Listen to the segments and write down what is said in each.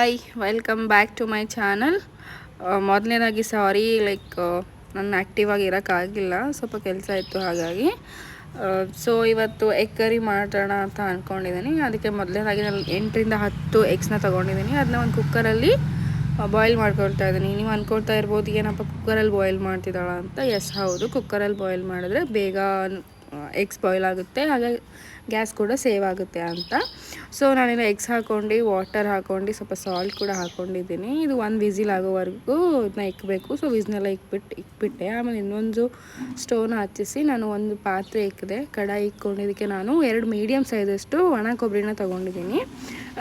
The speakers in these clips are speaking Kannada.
Hi, welcome back to my channel. ಮೊದಲನೇದಾಗಿ ಸಾರಿ, ನನ್ನ ಆ್ಯಕ್ಟಿವ್ ಆಗಿ ಇರೋಕ್ಕಾಗಿಲ್ಲ, ಸ್ವಲ್ಪ ಕೆಲಸ ಇತ್ತು. ಹಾಗಾಗಿ ಸೊ ಇವತ್ತು ಎಗ್ ಕರಿ ಮಾಡೋಣ ಅಂತ ಅಂದ್ಕೊಂಡಿದ್ದೀನಿ. ಅದಕ್ಕೆ ಮೊದಲನೇದಾಗಿ ನಾನು 8ರಿಂದ 10 ಎಗ್ಸ್ನ ತೊಗೊಂಡಿದ್ದೀನಿ. ಅದನ್ನ ಒಂದು ಕುಕ್ಕರಲ್ಲಿ ಬಾಯ್ಲ್ ಮಾಡ್ಕೊಳ್ತಾ ಇದ್ದೀನಿ. ನೀವು ಅಂದ್ಕೊಳ್ತಾ ಇರ್ಬೋದು, ಏನಪ್ಪ ಕುಕ್ಕರಲ್ಲಿ ಬಾಯ್ಲ್ ಮಾಡ್ತಿದ್ದಾಳ ಅಂತ. ಎಸ್, ಹೌದು, ಕುಕ್ಕರಲ್ಲಿ ಬಾಯ್ಲ್ ಮಾಡಿದ್ರೆ ಬೇಗ ಎಗ್ಸ್ ಬಾಯ್ಲ್ ಆಗುತ್ತೆ, ಹಾಗೆ ಗ್ಯಾಸ್ ಕೂಡ ಸೇವ್ ಆಗುತ್ತೆ ಅಂತ. ಸೊ ನಾನಿನ್ನು ಎಗ್ಸ್ ಹಾಕ್ಕೊಂಡು, ವಾಟರ್ ಹಾಕ್ಕೊಂಡು, ಸ್ವಲ್ಪ ಸಾಲ್ಟ್ ಕೂಡ ಹಾಕ್ಕೊಂಡಿದ್ದೀನಿ. ಇದು ಒಂದು ವಿಸಿಲ್ ಆಗೋವರೆಗೂ ಇದನ್ನ ಇಕ್ಕಬೇಕು. ಸೊ ವಿಸ್ನೆಲ್ಲ ಇಕ್ಬಿಟ್ಟೆ. ಆಮೇಲೆ ಇನ್ನೊಂದು ಸ್ಟೋವ್ನ ಹಚ್ಚಿಸಿ ನಾನು ಒಂದು ಪಾತ್ರೆ ಇಕ್ಕಿದೆ, ಕಡಾಯಿ ಇಕ್ಕೊಂಡಿದ್ದಕ್ಕೆ ನಾನು 2 ಮೀಡಿಯಮ್ ಸೈಜಷ್ಟು ಒಣ ಕೊಬ್ಬರಿನ ತೊಗೊಂಡಿದ್ದೀನಿ.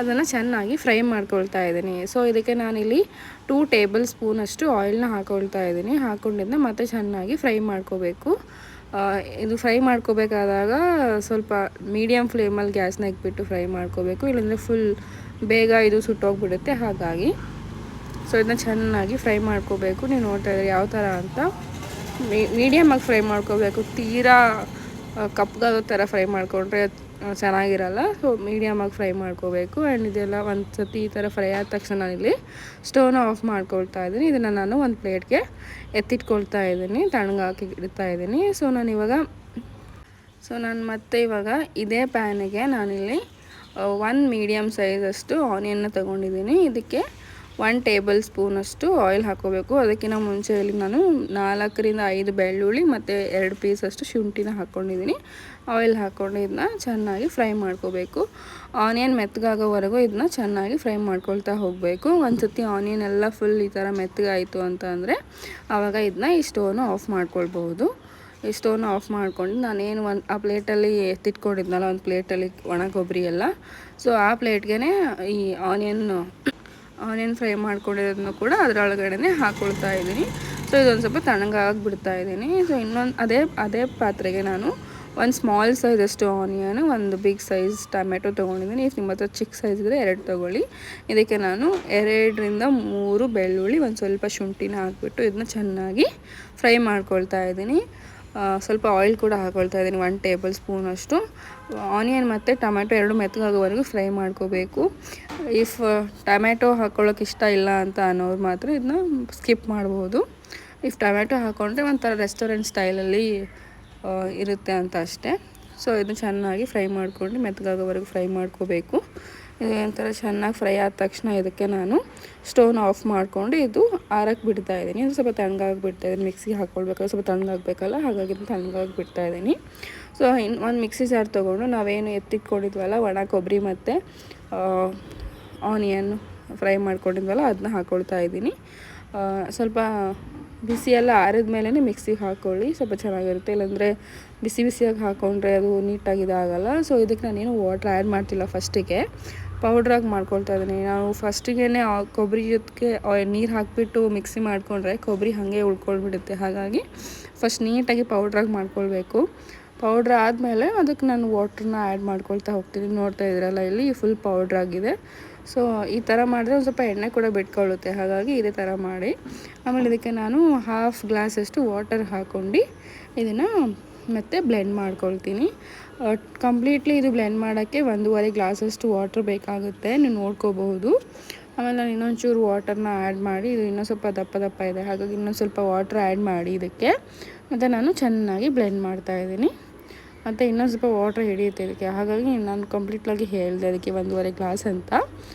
ಅದನ್ನು ಚೆನ್ನಾಗಿ ಫ್ರೈ ಮಾಡ್ಕೊಳ್ತಾ ಇದ್ದೀನಿ. ಸೊ ಇದಕ್ಕೆ ನಾನಿಲ್ಲಿ 2 ಟೇಬಲ್ ಸ್ಪೂನಷ್ಟು ಆಯಿಲ್ನ ಹಾಕ್ಕೊಳ್ತಾ ಇದ್ದೀನಿ. ಹಾಕ್ಕೊಂಡಿದ್ದನ್ನ ಮತ್ತೆ ಚೆನ್ನಾಗಿ ಫ್ರೈ ಮಾಡ್ಕೋಬೇಕು. ಇದು ಫ್ರೈ ಮಾಡ್ಕೋಬೇಕಾದಾಗ ಸ್ವಲ್ಪ ಮೀಡಿಯಮ್ ಫ್ಲೇಮಲ್ಲಿ ಗ್ಯಾಸ್ನ ಇಕ್ಬಿಟ್ಟು ಫ್ರೈ ಮಾಡ್ಕೋಬೇಕು, ಇಲ್ಲಾಂದರೆ ಫುಲ್ ಬೇಗ ಇದು ಸುಟ್ಟೋಗ್ಬಿಡುತ್ತೆ. ಹಾಗಾಗಿ ಸೊ ಇದನ್ನ ಚೆನ್ನಾಗಿ ಫ್ರೈ ಮಾಡ್ಕೋಬೇಕು. ನೀವು ನೋಡ್ತಾ ಇದ್ದೀರಿ ಯಾವ ಥರ ಅಂತ. ಮೀಡಿಯಮಾಗಿ ಫ್ರೈ ಮಾಡ್ಕೋಬೇಕು, ತೀರಾ ಕಪ್ಪಗಾಗೋ ಥರ ಫ್ರೈ ಮಾಡಿಕೊಂಡ್ರೆ ಚೆನ್ನಾಗಿರಲ್ಲ. ಸೊ ಮೀಡಿಯಮಾಗಿ ಫ್ರೈ ಮಾಡ್ಕೋಬೇಕು. ಆ್ಯಂಡ್ ಇದೆಲ್ಲ ಒಂದು ಸತಿ ಈ ಥರ ಫ್ರೈ ಆದ ತಕ್ಷಣ ನಾನಿಲ್ಲಿ ಸ್ಟವ್ನ ಆಫ್ ಮಾಡ್ಕೊಳ್ತಾ ಇದ್ದೀನಿ. ಇದನ್ನು ನಾನು ಒಂದು ಪ್ಲೇಟ್ಗೆ ಎತ್ತಿಟ್ಕೊಳ್ತಾ ಇದ್ದೀನಿ, ತಣ್ಣಗಾಕಿ ಇಡ್ತಾ ಇದ್ದೀನಿ. ಸೊ ನಾನು ಮತ್ತೆ ಇವಾಗ ಇದೇ ಪ್ಯಾನಿಗೆ ನಾನಿಲ್ಲಿ 1 ಮೀಡಿಯಮ್ ಸೈಜಷ್ಟು ಆನಿಯನ್ನ ತೊಗೊಂಡಿದ್ದೀನಿ. ಇದಕ್ಕೆ 1 ಟೇಬಲ್ ಸ್ಪೂನಷ್ಟು ಆಯಿಲ್ ಹಾಕ್ಕೋಬೇಕು. ಅದಕ್ಕಿಂತ ಮುಂಚೆ ಇಲ್ಲಿ ನಾನು 4ರಿಂದ 5 ಬೆಳ್ಳುಳ್ಳಿ ಮತ್ತು 2 ಪೀಸಷ್ಟು ಶುಂಠಿನ ಹಾಕ್ಕೊಂಡಿದ್ದೀನಿ. ಆಯಿಲ್ ಹಾಕ್ಕೊಂಡು ಇದನ್ನ ಚೆನ್ನಾಗಿ ಫ್ರೈ ಮಾಡ್ಕೋಬೇಕು. ಆನಿಯನ್ ಮೆತ್ತಗಾಗೋವರೆಗೂ ಇದನ್ನ ಚೆನ್ನಾಗಿ ಫ್ರೈ ಮಾಡ್ಕೊಳ್ತಾ ಹೋಗಬೇಕು. ಒಂದು ಸತಿ ಆನಿಯನ್ ಎಲ್ಲ ಫುಲ್ ಈ ಥರ ಮೆತ್ತಗಾಯಿತು ಅಂತ ಅಂದರೆ ಆವಾಗ ಇದನ್ನ ಈ ಸ್ಟವ್ನ ಆಫ್ ಮಾಡ್ಕೊಳ್ಬಹುದು. ಈ ಸ್ಟವ್ನ ಆಫ್ ಮಾಡ್ಕೊಂಡು ನಾನೇನು ಆ ಪ್ಲೇಟಲ್ಲಿ ಎತ್ತಿಟ್ಕೊಂಡಿದ್ನಲ್ಲ, ಒಂದು ಪ್ಲೇಟಲ್ಲಿ ಒಣ ಕೊಬ್ಬರಿ ಎಲ್ಲ, ಸೊ ಆ ಪ್ಲೇಟ್ಗೆ ಈ ಆನಿಯನ್ ಫ್ರೈ ಮಾಡ್ಕೊಂಡಿರೋದನ್ನು ಕೂಡ ಅದರೊಳಗಡೆ ಹಾಕ್ಕೊಳ್ತಾ ಇದ್ದೀನಿ. ಸೊ ಇದೊಂದು ಸ್ವಲ್ಪ ತಣ್ಣಗಾಗಿ ಬಿಡ್ತಾ ಇದ್ದೀನಿ. ಸೊ ಇನ್ನೊಂದು ಅದೇ ಪಾತ್ರೆಗೆ ನಾನು ಒಂದು ಸ್ಮಾಲ್ ಸೈಜಷ್ಟು ಆನಿಯನ್, ಒಂದು ಬಿಗ್ ಸೈಜ್ ಟೊಮೆಟೊ ತೊಗೊಂಡಿದ್ದೀನಿ. ನಿಮ್ಮ ಹತ್ರ ಚಿಕ್ಕ ಸೈಜ್ ಇದ್ದರೆ 2 ತೊಗೊಳ್ಳಿ. ಇದಕ್ಕೆ ನಾನು 2ರಿಂದ 3 ಬೆಳ್ಳುಳ್ಳಿ, ಒಂದು ಸ್ವಲ್ಪ ಶುಂಠಿನ ಹಾಕ್ಬಿಟ್ಟು ಇದನ್ನ ಚೆನ್ನಾಗಿ ಫ್ರೈ ಮಾಡ್ಕೊಳ್ತಾ ಇದ್ದೀನಿ. ಸ್ವಲ್ಪ ಆಯಿಲ್ ಕೂಡ ಹಾಕ್ಕೊಳ್ತಾ ಇದ್ದೀನಿ, 1 ಟೇಬಲ್ ಸ್ಪೂನಷ್ಟು. ಆನಿಯನ್ ಮತ್ತು ಟೊಮೆಟೊ 2 ಮೆತ್ತಗಾಗೋವರೆಗೂ ಫ್ರೈ ಮಾಡ್ಕೋಬೇಕು. ಇಫ್ ಟೊಮೆಟೊ ಹಾಕ್ಕೊಳ್ಳೋಕೆ ಇಷ್ಟ ಇಲ್ಲ ಅಂತ ಅನ್ನೋರು ಮಾತ್ರ ಇದನ್ನ ಸ್ಕಿಪ್ ಮಾಡ್ಬೋದು. ಇಫ್ ಟೊಮೆಟೊ ಹಾಕ್ಕೊಂಡ್ರೆ ಒಂಥರ ರೆಸ್ಟೋರೆಂಟ್ ಸ್ಟೈಲಲ್ಲಿ ಇರುತ್ತೆ ಅಂತ ಅಷ್ಟೇ. ಸೊ ಇದನ್ನ ಚೆನ್ನಾಗಿ ಫ್ರೈ ಮಾಡ್ಕೊಂಡು ಮೆತ್ತಗಾಗೋವರೆಗೂ ಫ್ರೈ ಮಾಡ್ಕೋಬೇಕು. ಇದು ಒಂಥರ ಚೆನ್ನಾಗಿ ಫ್ರೈ ಆದ ತಕ್ಷಣ ಇದಕ್ಕೆ ನಾನು ಸ್ಟವ್ನ ಆಫ್ ಮಾಡಿಕೊಂಡು ಇದು ಆರಕ್ಕೆ ಬಿಡ್ತಾ ಇದ್ದೀನಿ. ಇದು ಸ್ವಲ್ಪ ತಣ್ಣಗಾಗಿ ಬಿಡ್ತಾ ಇದ್ದೀನಿ. ಮಿಕ್ಸಿಗೆ ಹಾಕ್ಕೊಳ್ಬೇಕಾದ್ರೆ ಸ್ವಲ್ಪ ತಣ್ಣಗಾಗಬೇಕಲ್ಲ, ಹಾಗಾಗಿ ಇದನ್ನು ತಣ್ಣಗಾಗಿ ಬಿಡ್ತಾ ಇದ್ದೀನಿ. ಸೊ ಒಂದು ಮಿಕ್ಸಿ ಜಾರ್ ತೊಗೊಂಡು ನಾವೇನು ಎತ್ತಿಟ್ಕೊಂಡಿದ್ವಲ್ಲ ಒಣ ಕೊಬ್ಬರಿ ಮತ್ತು ಆನಿಯನ್ ಫ್ರೈ ಮಾಡ್ಕೊಂಡಿದ್ವಲ್ಲ ಅದನ್ನ ಹಾಕ್ಕೊಳ್ತಾ ಇದ್ದೀನಿ. ಸ್ವಲ್ಪ ಬಿಸಿಯೆಲ್ಲ ಆರಿದ ಮೇಲೇ ಮಿಕ್ಸಿಗೆ ಹಾಕ್ಕೊಳ್ಳಿ, ಸ್ವಲ್ಪ ಚೆನ್ನಾಗಿರುತ್ತೆ. ಇಲ್ಲಾಂದರೆ ಬಿಸಿಯಾಗಿ ಹಾಕ್ಕೊಂಡ್ರೆ ಅದು ನೀಟಾಗಿ ಇದಾಗಲ್ಲ. ಸೊ ಇದಕ್ಕೆ ನಾನೇನು ವಾಟ್ರ್ ಆ್ಯಡ್ ಮಾಡ್ತಿಲ್ಲ, ಫಸ್ಟಿಗೆ ಪೌಡ್ರಾಗಿ ಮಾಡ್ಕೊಳ್ತಾ ಇದ್ದೀನಿ. ನಾವು ಫಸ್ಟಿಗೆ ಕೊಬ್ಬರಿ ಜೊತೆಗೆ ನೀರು ಹಾಕಿಬಿಟ್ಟು ಮಿಕ್ಸಿ ಮಾಡಿಕೊಂಡ್ರೆ ಕೊಬ್ಬರಿ ಹಾಗೆ ಉಳ್ಕೊಳ್ಬಿಡುತ್ತೆ. ಹಾಗಾಗಿ ಫಸ್ಟ್ ನೀಟಾಗಿ ಪೌಡ್ರಾಗಿ ಮಾಡ್ಕೊಳ್ಬೇಕು. ಪೌಡ್ರ್ ಆದಮೇಲೆ ಅದಕ್ಕೆ ನಾನು ವಾಟ್ರನ್ನ ಆ್ಯಡ್ ಮಾಡ್ಕೊಳ್ತಾ ಹೋಗ್ತೀನಿ. ನೋಡ್ತಾ ಇದ್ದೀರಲ್ಲ, ಇಲ್ಲಿ ಫುಲ್ ಪೌಡ್ರಾಗಿದೆ. ಸೊ ಈ ಥರ ಮಾಡಿದ್ರೆ ಒಂದು ಸ್ವಲ್ಪ ಎಣ್ಣೆ ಕೂಡ ಬಿಟ್ಕೊಳ್ಳುತ್ತೆ. ಹಾಗಾಗಿ ಇದೇ ಥರ ಮಾಡಿ ಆಮೇಲೆ ಇದಕ್ಕೆ ನಾನು 1/2 ಗ್ಲಾಸಷ್ಟು ವಾಟರ್ ಹಾಕ್ಕೊಂಡು ಇದನ್ನು ಮತ್ತೆ ಬ್ಲೆಂಡ್ ಮಾಡ್ಕೊಳ್ತೀನಿ. ಕಂಪ್ಲೀಟ್ಲಿ ಇದು ಬ್ಲೆಂಡ್ ಮಾಡೋಕ್ಕೆ 1.5 ಗ್ಲಾಸಷ್ಟು ವಾಟ್ರ್ ಬೇಕಾಗುತ್ತೆ, ನೀವು ನೋಡ್ಕೋಬಹುದು. ಆಮೇಲೆ ನಾನು ಇನ್ನೊಂಚೂರು ವಾಟರ್ನ ಆ್ಯಡ್ ಮಾಡಿ, ಇದು ಇನ್ನೂ ಸ್ವಲ್ಪ ದಪ್ಪ ಇದೆ, ಹಾಗಾಗಿ ಇನ್ನೊಂದು ಸ್ವಲ್ಪ ವಾಟ್ರ್ ಆ್ಯಡ್ ಮಾಡಿ ಇದಕ್ಕೆ ಮತ್ತು ನಾನು ಚೆನ್ನಾಗಿ ಬ್ಲೆಂಡ್ ಮಾಡ್ತಾಯಿದ್ದೀನಿ. ಮತ್ತು ಇನ್ನೊಂದು ಸ್ವಲ್ಪ ವಾಟ್ರ್ ಹಿಡಿಯುತ್ತೆ ಇದಕ್ಕೆ, ಹಾಗಾಗಿ ನಾನು ಕಂಪ್ಲೀಟಾಗಿ ಹೇಳಿದೆ ಅದಕ್ಕೆ 1.5 ಗ್ಲಾಸ್ ಅಂತ.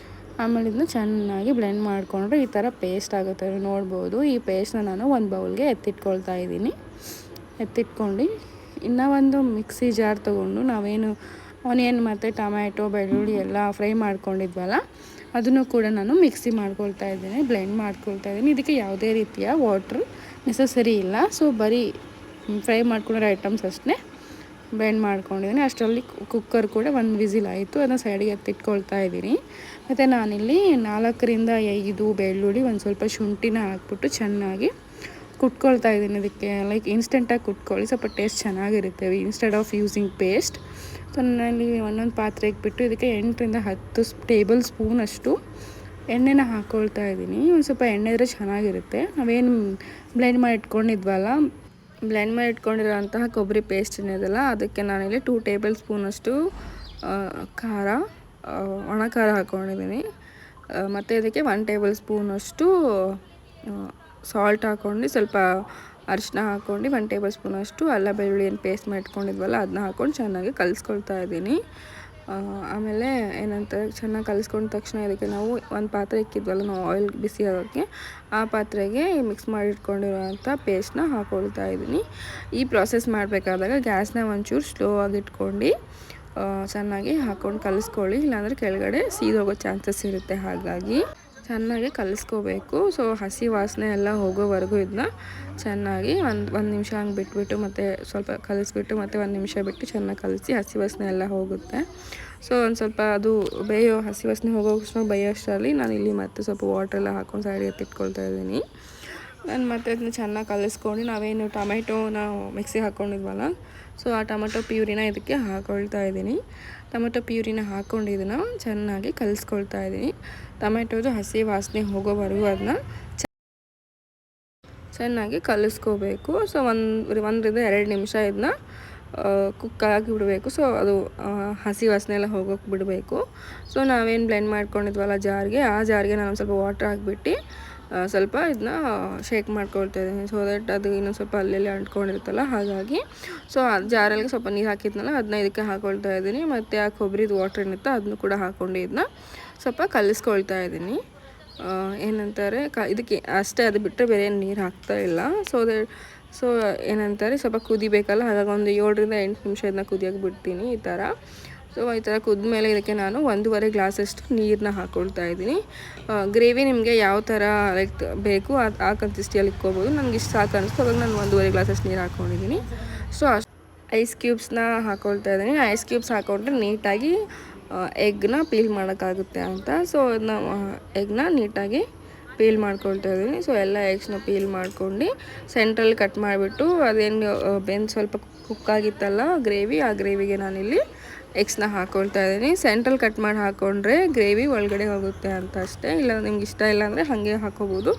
ಆಮೇಲೆ ಇದನ್ನ ಚೆನ್ನಾಗಿ ಬ್ಲೆಂಡ್ ಮಾಡಿಕೊಂಡ್ರೆ ಈ ಥರ ಪೇಸ್ಟ್ ಆಗುತ್ತೆ, ನೋಡ್ಬೋದು. ಈ ಪೇಸ್ಟ್ನ ನಾನು ಒಂದು ಬೌಲ್ಗೆ ಎತ್ತಿಟ್ಕೊಳ್ತಾ ಇದ್ದೀನಿ. ಎತ್ತಿಟ್ಕೊಂಡು ಇನ್ನೂ ಒಂದು ಮಿಕ್ಸಿ ಜಾರ್ ತೊಗೊಂಡು ನಾವೇನು ಆನಿಯನ್ ಮತ್ತು ಟೊಮ್ಯಾಟೊ ಬೆಳ್ಳುಳ್ಳಿ ಎಲ್ಲ ಫ್ರೈ ಮಾಡ್ಕೊಂಡಿದ್ವಲ್ಲ ಅದನ್ನು ಕೂಡ ನಾನು ಮಿಕ್ಸಿ ಮಾಡ್ಕೊಳ್ತಾ ಇದ್ದೀನಿ, ಬ್ಲೆಂಡ್ ಮಾಡ್ಕೊಳ್ತಾ ಇದ್ದೀನಿ. ಇದಕ್ಕೆ ಯಾವುದೇ ರೀತಿಯ ವಾಟ್ರ್ ನೆಸಸರಿ ಇಲ್ಲ. ಸೊ ಬರೀ ಫ್ರೈ ಮಾಡ್ಕೊಂಡಿರೋ ಐಟಮ್ಸ್ ಅಷ್ಟೇ ಬ್ಲೆಂಡ್ ಮಾಡ್ಕೊಂಡಿದ್ದೀನಿ. ಅಷ್ಟರಲ್ಲಿ ಕುಕ್ಕರ್ ಕೂಡ 1 ವಿಸಿಲ್ ಆಯಿತು, ಅದನ್ನು ಸೈಡಿಗೆ ಎತ್ತಿಟ್ಕೊಳ್ತಾ ಇದ್ದೀನಿ. ಮತ್ತು ನಾನಿಲ್ಲಿ 4ರಿಂದ 5 ಬೆಳ್ಳುಳ್ಳಿ, ಒಂದು ಸ್ವಲ್ಪ ಶುಂಠಿನ ಹಾಕ್ಬಿಟ್ಟು ಚೆನ್ನಾಗಿ ಕುಟ್ಕೊಳ್ತಾ ಇದ್ದೀನಿ. ಇದಕ್ಕೆ ಇನ್ಸ್ಟೆಂಟಾಗಿ ಕುಟ್ಕೊಳ್ಳಿ, ಸ್ವಲ್ಪ ಟೇಸ್ಟ್ ಚೆನ್ನಾಗಿರುತ್ತೆ instead of using paste. So ನಾನಲ್ಲಿ ಒಂದೊಂದು ಪಾತ್ರೆ ಇಟ್ಬಿಟ್ಟು ಇದಕ್ಕೆ 8ರಿಂದ 10 ಟೇಬಲ್ ಸ್ಪೂನಷ್ಟು ಎಣ್ಣೆನ ಹಾಕ್ಕೊಳ್ತಾ ಇದ್ದೀನಿ. ಒಂದು ಸ್ವಲ್ಪ ಎಣ್ಣೆ ಇದ್ದರೆ ಚೆನ್ನಾಗಿರುತ್ತೆ. ನಾವೇನು ಬ್ಲೆಂಡ್ ಮಾಡಿ ಇಟ್ಕೊಂಡಿರೋಂತಹ ಕೊಬ್ಬರಿ ಪೇಸ್ಟ್ ಏನಿದೆಯಲ್ಲ ಅದಕ್ಕೆ ನಾನಿಲ್ಲಿ 2 ಟೇಬಲ್ ಸ್ಪೂನಷ್ಟು ಖಾರ, ಒಣ ಖಾರ ಹಾಕ್ಕೊಂಡಿದ್ದೀನಿ. ಮತ್ತು ಇದಕ್ಕೆ 1 ಟೇಬಲ್ ಸ್ಪೂನಷ್ಟು ಸಾಲ್ಟ್ ಹಾಕ್ಕೊಂಡು ಸ್ವಲ್ಪ ಅರಿಶಿನ ಹಾಕ್ಕೊಂಡು 1 ಟೇಬಲ್ ಸ್ಪೂನಷ್ಟು ಅಲ್ಲ ಬೆಳ್ಳುಳ್ಳಿ ಏನು ಪೇಸ್ಟ್ ಮಾಡ್ಕೊಂಡಿದ್ವಲ್ಲ ಅದನ್ನ ಹಾಕ್ಕೊಂಡು ಚೆನ್ನಾಗಿ ಕಲಿಸ್ಕೊಳ್ತಾ ಇದ್ದೀನಿ. ಆಮೇಲೆ ಏನಂತಾರೆ ಚೆನ್ನಾಗಿ ಕಲಿಸ್ಕೊಂಡ ತಕ್ಷಣ ಇದಕ್ಕೆ ನಾವು ಒಂದು ಪಾತ್ರೆ ಇಕ್ಕಿದ್ವಲ್ಲ ನಾವು ಆಯಿಲ್ ಬಿಸಿ ಆಗೋಕ್ಕೆ, ಆ ಪಾತ್ರೆಗೆ ಮಿಕ್ಸ್ ಮಾಡಿಟ್ಕೊಂಡಿರೋಂಥ ಪೇಸ್ಟ್ನ ಹಾಕ್ಕೊಳ್ತಾ ಇದ್ದೀನಿ. ಈ ಪ್ರಾಸೆಸ್ ಮಾಡಬೇಕಾದಾಗ ಗ್ಯಾಸ್ನ ಒಂಚೂರು ಸ್ಲೋ ಆಗಿ ಇಟ್ಕೊಂಡು ಚೆನ್ನಾಗಿ ಹಾಕ್ಕೊಂಡು ಕಲಿಸ್ಕೊಳ್ಳಿ, ಇಲ್ಲಾಂದರೆ ಕೆಳಗಡೆ ಸೀದೋಗೋ ಚಾನ್ಸಸ್ ಇರುತ್ತೆ. ಹಾಗಾಗಿ ಚೆನ್ನಾಗಿ ಕಲಿಸ್ಕೋಬೇಕು. ಸೊ ಹಸಿ ವಾಸನೆ ಎಲ್ಲ ಹೋಗೋವರೆಗೂ ಇದನ್ನ ಚೆನ್ನಾಗಿ ಒಂದು ನಿಮಿಷ ಹಂಗೆ ಬಿಟ್ಬಿಟ್ಟು ಮತ್ತು ಸ್ವಲ್ಪ ಕಲಿಸ್ಬಿಟ್ಟು ಮತ್ತು 1 ನಿಮಿಷ ಬಿಟ್ಟು ಚೆನ್ನಾಗಿ ಕಲಿಸಿ, ಹಸಿ ವಾಸನೆ ಎಲ್ಲ ಹೋಗುತ್ತೆ. ಸೊ ಒಂದು ಸ್ವಲ್ಪ ಅದು ಹಸಿ ವಾಸನೆ ಹೋಗೋಷ್ಟು ಬೇಯೋಷ್ಟರಲ್ಲಿ ನಾನು ಇಲ್ಲಿ ಮತ್ತೆ ಸ್ವಲ್ಪ ವಾಟ್ರೆಲ್ಲ ಹಾಕ್ಕೊಂಡು ಸೈಡಿಗೆ ಎತ್ತಿಟ್ಕೊಳ್ತಾ ಇದ್ದೀನಿ. ನಾನು ಮತ್ತೆ ಅದನ್ನ ಚೆನ್ನಾಗಿ ಕಲಿಸ್ಕೊಂಡು ನಾವೇನು ಟೊಮೆಟೋನ ಮಿಕ್ಸಿಗೆ ಹಾಕ್ಕೊಂಡಿದ್ವಲ್ಲ, ಸೊ ಆ ಟೊಮೆಟೊ ಪ್ಯೂರಿನ ಇದಕ್ಕೆ ಹಾಕ್ಕೊಳ್ತಾ ಇದ್ದೀನಿ. ಟೊಮೆಟೊ ಪ್ಯೂರಿನ ಹಾಕ್ಕೊಂಡು ಇದನ್ನು ಚೆನ್ನಾಗಿ ಕಲಿಸ್ಕೊಳ್ತಾ ಇದ್ದೀನಿ. ಟೊಮೆಟೊದು ಹಸಿ ವಾಸನೆ ಹೋಗೋವರೆಗೂ ಅದನ್ನ ಚೆನ್ನಾಗಿ ಕಲಿಸ್ಕೋಬೇಕು. ಸೊ 1 ರಿಂದ 2 ನಿಮಿಷ ಇದನ್ನ ಕುಕ್ ಆಗಿ ಬಿಡಬೇಕು. ಸೊ ಅದು ಹಸಿ ವಾಸನೆ ಎಲ್ಲ ಹೋಗೋಕೆ ಬಿಡಬೇಕು. ಸೊ ನಾವೇನು ಬ್ಲೆಂಡ್ ಮಾಡ್ಕೊಂಡಿದ್ವಲ್ಲ ಆ ಜಾರ್ಗೆ ನಾನು ಸ್ವಲ್ಪ ವಾಟರ್ ಹಾಕ್ಬಿಟ್ಟು ಸ್ವಲ್ಪ ಇದನ್ನ ಶೇಕ್ ಮಾಡ್ಕೊಳ್ತಾ ಇದ್ದೀನಿ. ಸೊ ದಟ್ ಅದು ಇನ್ನೊಂದು ಸ್ವಲ್ಪ ಅಲ್ಲೆಲ್ಲಿ ಅಂಟ್ಕೊಂಡಿರುತ್ತಲ್ಲ, ಹಾಗಾಗಿ ಸೊ ಆ ಜಾರಲ್ಲಿ ಸ್ವಲ್ಪ ನೀರು ಹಾಕಿದ್ನಲ್ಲ ಅದನ್ನ ಇದಕ್ಕೆ ಹಾಕ್ಕೊಳ್ತಾ ಇದ್ದೀನಿ. ಮತ್ತು ಆ ಕೊಬ್ಬರಿದು ವಾಟರ್ ಏನಿತ್ತು ಅದನ್ನು ಕೂಡ ಹಾಕ್ಕೊಂಡು ಇದನ್ನ ಸ್ವಲ್ಪ ಕಲಿಸ್ಕೊಳ್ತಾ ಇದ್ದೀನಿ. ಏನಂತಾರೆ ಇದಕ್ಕೆ ಅಷ್ಟೇ, ಅದು ಬಿಟ್ಟರೆ ಬೇರೆ ಏನು ನೀರು ಹಾಕ್ತಾ ಇಲ್ಲ. ಸೊ ಏನಂತಾರೆ ಸ್ವಲ್ಪ ಕುದಿಬೇಕಲ್ಲ, ಹಾಗಾಗಿ ಒಂದು 7 ರಿಂದ 8 ನಿಮಿಷ ಇದನ್ನ ಕುದಿಯೋಕೆ ಬಿಡ್ತೀನಿ ಈ ಥರ. ಸೊ ಈ ಥರ ಕುದ್ಮೇಲೆ ಇದಕ್ಕೆ ನಾನು 1.5 ಗ್ಲಾಸಷ್ಟು ನೀರನ್ನ ಹಾಕ್ಕೊಳ್ತಾ ಇದ್ದೀನಿ. ಗ್ರೇವಿ ನಿಮಗೆ ಯಾವ ಥರ ಲೈಕ್ ಬೇಕು ಆ ಕನ್ಸಿಸ್ಟಿಯಲ್ಲಿ ಇಟ್ಕೋಬೋದು. ನನಗೆ ಇಷ್ಟು ಸಾಕು ಅನಿಸ್ತು, ಅವಾಗ ನಾನು 1.5 ಗ್ಲಾಸಷ್ಟು ನೀರು ಹಾಕ್ಕೊಂಡಿದ್ದೀನಿ. ಸೊ ಐಸ್ ಕ್ಯೂಬ್ಸ್ನ ಹಾಕ್ಕೊಳ್ತಾ ಇದ್ದೀನಿ. ಐಸ್ ಕ್ಯೂಬ್ಸ್ ಹಾಕ್ಕೊಂಡ್ರೆ ನೀಟಾಗಿ ಎಗ್ನ ಪೀಲ್ ಮಾಡೋಕ್ಕಾಗುತ್ತೆ ಅಂತ. ಸೊ ಅದನ್ನ ಎಗ್ನ ನೀಟಾಗಿ ಪೀಲ್ ಮಾಡ್ಕೊಳ್ತಾ ಇದ್ದೀನಿ. ಸೊ ಎಲ್ಲ ಎಗ್ಸ್ನ ಪೀಲ್ ಮಾಡ್ಕೊಂಡು ಸೆಂಟ್ರಲ್ಲಿ ಕಟ್ ಮಾಡಿಬಿಟ್ಟು ಅದೇನು ಬೆಂದು ಸ್ವಲ್ಪ ಕುಕ್ಕಾಗಿತ್ತಲ್ಲ ಗ್ರೇವಿ, ಆ ಗ್ರೇವಿಗೆ ನಾನಿಲ್ಲಿ ಎಗ್ಸ್ನ ಹಾಕ್ಕೊಳ್ತಾ ಇದ್ದೀನಿ. ಸೆಂಟ್ರಲ್ ಕಟ್ ಮಾಡಿ ಹಾಕ್ಕೊಂಡ್ರೆ ಗ್ರೇವಿ ಒಳಗಡೆ ಹೋಗುತ್ತೆ ಅಂತ ಅಷ್ಟೇ. ಇಲ್ಲ ನಿಮ್ಗೆ ಇಷ್ಟ ಇಲ್ಲ ಅಂದರೆ ಹಾಗೆ ಹಾಕೋಬೋದು.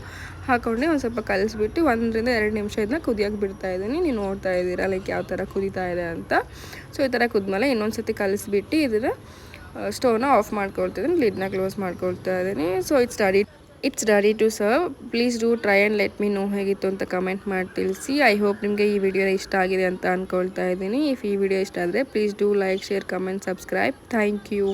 ಹಾಕ್ಕೊಂಡು ಒಂದು ಸ್ವಲ್ಪ ಕಲಿಸ್ಬಿಟ್ಟು 1 ರಿಂದ 2 ನಿಮಿಷ ಇದನ್ನ ಕುದಿಯೋಕೆ ಬಿಡ್ತಾ ಇದ್ದೀನಿ. ನೀವು ನೋಡ್ತಾ ಇದ್ದೀರಾ ಲೈಕ್ ಯಾವ ಥರ ಕುದೀತಾ ಇದೆ ಅಂತ. ಸೊ ಈ ಥರ ಕುದ್ಮೇಲೆ ಇನ್ನೊಂದು ಸತಿ ಕಲಿಸ್ಬಿಟ್ಟು ಇದನ್ನು ಸ್ಟವ್ನ ಆಫ್ ಮಾಡ್ಕೊಳ್ತಿದ್ದೀನಿ, ಲಿಡ್ನ ಕ್ಲೋಸ್ ಮಾಡ್ಕೊಳ್ತಾ ಇದ್ದೀನಿ. So it's ready to serve. Please do try and let me know ಹೇಗಿತ್ತು ಅಂತ ಕಮೆಂಟ್ ಮಾಡಿ ತಿಳಿಸಿ. ಐ ಹೋಪ್ ನಿಮಗೆ ಈ ವಿಡಿಯೋ ಇಷ್ಟ ಆಗಿದೆ ಅಂತ ಅಂದ್ಕೊಳ್ತಾ ಇದ್ದೀನಿ. ಇಫ್ ಈ ವಿಡಿಯೋ ಇಷ್ಟ ಆದರೆ please do like, share, comment, subscribe. Thank you.